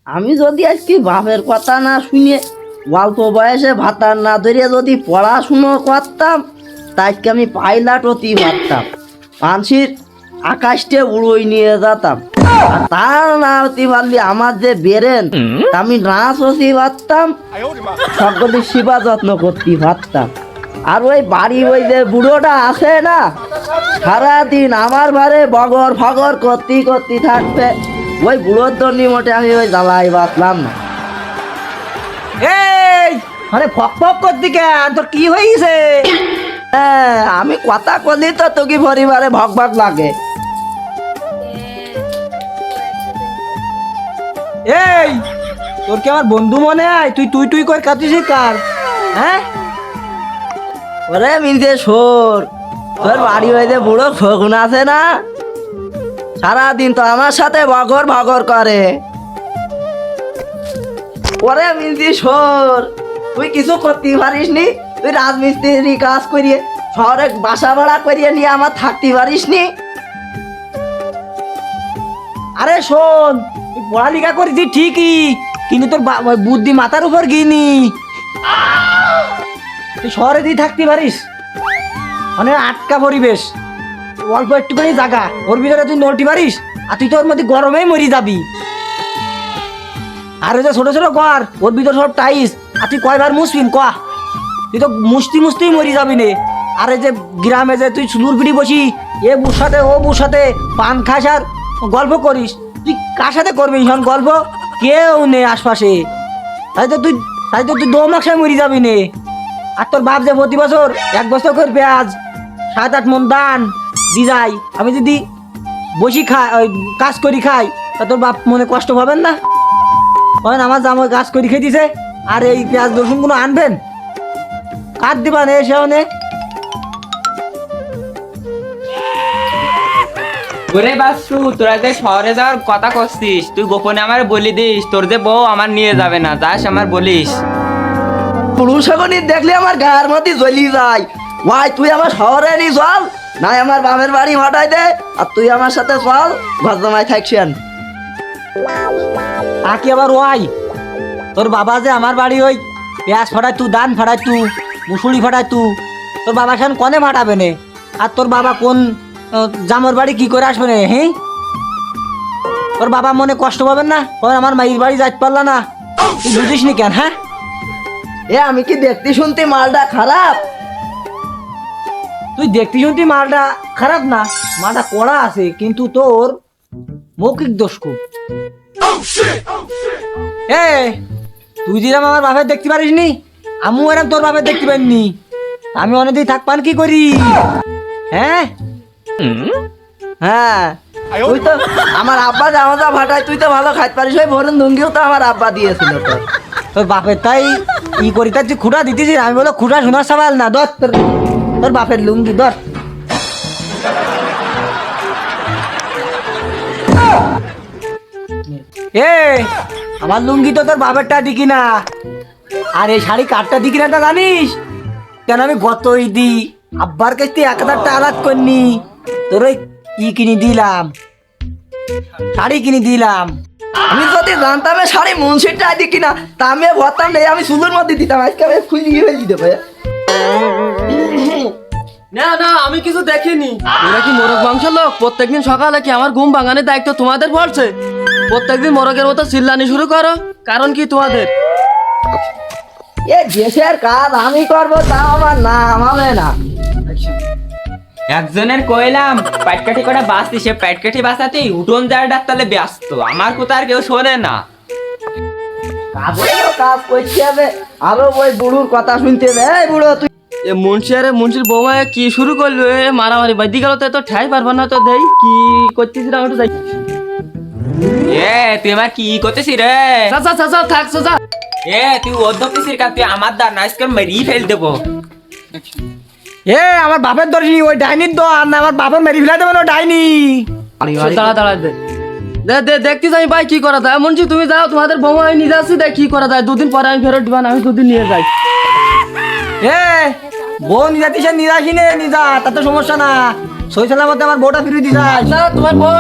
আমি যদি আজকে বাপের কথা না শুনে অল্প বয়সে ভাতার না ধরিয়ে যদি পড়াশুনো করতাম তাইকে আমি পাইলট হতে পারতাম, পানসির আকাশটে উড়োই নিয়ে যেতাম। আর তা না হতে পারলে আমার যে বেরেন আমি নাচ হতে পারতাম, সকলে সেবা যত্ন করতে পারতাম। আর ওই বাড়ি ওই যে বুড়োটা আছে না, সারাদিন আমার ঘরে বগর ফগর করতে করতে থাকবে, ওই বুড়োর জন্য মোটে আমি ওই জ্বালাই বাঁচলাম না। এই মানে ফক ফক করতি কেন, তোর কি হয়েছে? হ্যাঁ, আমি কথা বলি তো তোকে পরিবারে ভক ভক লাগে। এই তোর কি আমার বন্ধু মনে হয়? তুই তুই তুই করে কাঁদিস কার? হ্যাঁ ওরে মিনতে সোর, তোর বাড়ি হইতে বুড়ো ফগুন আছে না, সারাদিন তো আমার সাথে বগর ভগর করে। ওরে মিনতি সোর, তুই কিছু করতে পারিস নি? তুই রাজমিস্ত্রি কাজ করিয়ে শহরে বাসা ভাড়া করিয়ে নিয়ে আমার থাকতে পারিস নি? আরে শোন, তুই পড়ালেখা করেছিস ঠিকই, কিন্তু তোর বুদ্ধি মাথার উপর গিনি। তুই শহরে দিয়ে থাকতে পারিস, মানে আটকা পরিবেশ, অল্প একটুখানি জায়গা, ওর ভিতরে তুই নড়তে পারিস, আর তুই তো ওর মধ্যে গরমেই মরি যাবি। আর ওই যে ছোট ছোট ঘর, ওর ভিতরে সব টাইস, আর তুই কয়বার মুসবিন ক? তুই তো মুছতেই মরি যাবি নে। আর এই যে গ্রামে যে তুই চুলুর পিড়ি বসি, এ বুর সাথে ও বুর সাথে পান খাস আর গল্প করিস, তুই কার সাথে করবি এখন গল্প? কেউ নেই আশপাশে, তাই তো তুই 2 মাসে মরি যাবি নে। আর তোর বাপ যে প্রতি বছর 1 বছর করে পেঁয়াজ 7-8 মন দান দি যায়, আমি যদি বসি খাই কাজ করি খাই, তা তোর বাপ মনে কষ্ট পাবেন না? আমার জামাই কাজ করি খেতেছে, আর এই পেঁয়াজ রসুন গুলো আনবেন কার দিবান এসে অনেক। ওরে বাসু, তোরা যে শহরে যাওয়ার কথা করছিস, তুই গোপনে আমার বলি দিস, তোর যে বউ আমার নিয়ে যাবে না, যাস আমার বলিস। পুরুষ দেখলে আমার গায়ের মধ্যে জ্বলি যায়। ভাই তুই আমার শহরে নি চল, নাই আমার বাপের বাড়ি হটাই দে, আর তুই আমার সাথে চল ঘর জমাই থাকছেন। আকি আবার ওয়াই তোর বাবা যে আমার বাড়ি ওই পেঁয়াজ ফাটাই তু, দান ফাটাই তু, মুসুরি ফাটাই তু, তোর বাবা সেখানে কনে ফাটাবে নে? আর তোর বাবা কোন জামর বাড়ি কি করে আসবে নে? হ্যাঁ, তোর বাবা মনে কষ্ট পাবেন না? আমার মায়ের বাড়ি যাইতে পারলা না, তুই বুঝিস নি কেন? হ্যাঁ, এ আমি কি দেখতে শুনতে মালটা খারাপ? তুই দেখতে শুনতে মালটা খারাপ না, মালটা কড়া আছে, কিন্তু তোর মৌখিক দোষ খুব। এ তুই যেরকম আমার বাপের দেখতে পারিস নি, আমিও এরম তোর বাপের দেখতে পারিনি। আমি অনেকদিন থাকপান কি করি? হ্যাঁ হ্যাঁ, তুই তো আমার আব্বা জামা যা ভাটায় তুই তো ভালো খাইতে পারিস, ওই ভরুন লুঙ্গিও তো আমার আব্বা দিয়েছিল। তোর বাপের তাই ই করি, তার তুই খুঁটা দিতেছিস, আমি বলো খুঁটা শোনার সবাল না, ধর তোর বাপের লুঙ্গি ধর। এ আমার লুঙ্গি তো তোর বাপেরটা দিকি না, আর এই শাড়ি কাঠটা দিকি না, তা জানিস কেন? আমি গত ঈদি আব্বার কাছ থেকে 1000 টাকা আলাদ করনি, তোর ওই ই কিনে দিলাম, শাড়ি কিনে দিলাম। আমি যদি জানতাম শাড়ি মুন্সিরটা দিকি না, তা আমি ভরতাম নেই, আমি চুলোর মধ্যে দিতাম, আজকে আমি খুঁজে ফেলে দিতে পারে। না না, আমি কিছু দেখিনি। তোরা কি মোরগ বংশের লোক? প্রত্যেকদিন সকালে কি আমার ঘুম ভাঙানোর দায়িত্ব তোমাদের পড়ছে? প্রত্যেকদিন মোরগের মতো চিল্লানি শুরু করো, কারণ কি তোমাদের? এ দেশের কাজ আমি করবো, তা আমার নাম হবে না। একজনের কইলাম পাটকাঠি করে বাঁচতি, সে পাটকাঠি বাঁচাতেই উঠোন যার ডাক্তারে ব্যস্ত, আমার কথা আর কেউ শোনে না। কাজ করতে হবে, আরো ওই বুড়ুর কথা শুনতে হবে। এই বুড়ো তুই এ মুন্সির বৌমা কি শুরু করলো? এ মারামারি বাদি গেল তো ঠাই পারবা না তো, দেই কি করতেছিস আমি একটু যাই। এ তুই আমার কি করতেছিস রে? চাচা চাচা থাক চাচা। এ তুই অধ্যক্ষিসির কাজ, তুই আমার দা নাইসকে মেরি ফেল দেবো। এ আমার বাপের দর্শি ওই ডাইনির দর না, আমার বাপের মেরি ফেলা দেবে না ডাইনি। দাঁড়া দাঁড়া দে দেখতেছি আমি ভাই কি করা যায়। মুন্সি তুমি যাও, তোমাদের বৌমা আমি নিয়ে যাচ্ছি, দেখ কি করা যায়। 2 দিন পরে আমি ফেরত দিবান, আমি 2 দিন নিয়ে যাই। এ বউ নিজাতিস নিজাসি নে নিজা, তাতে সমস্যা না, সই সালামতে আমার বউটা ফিরিয়ে দিস। তোমার বউ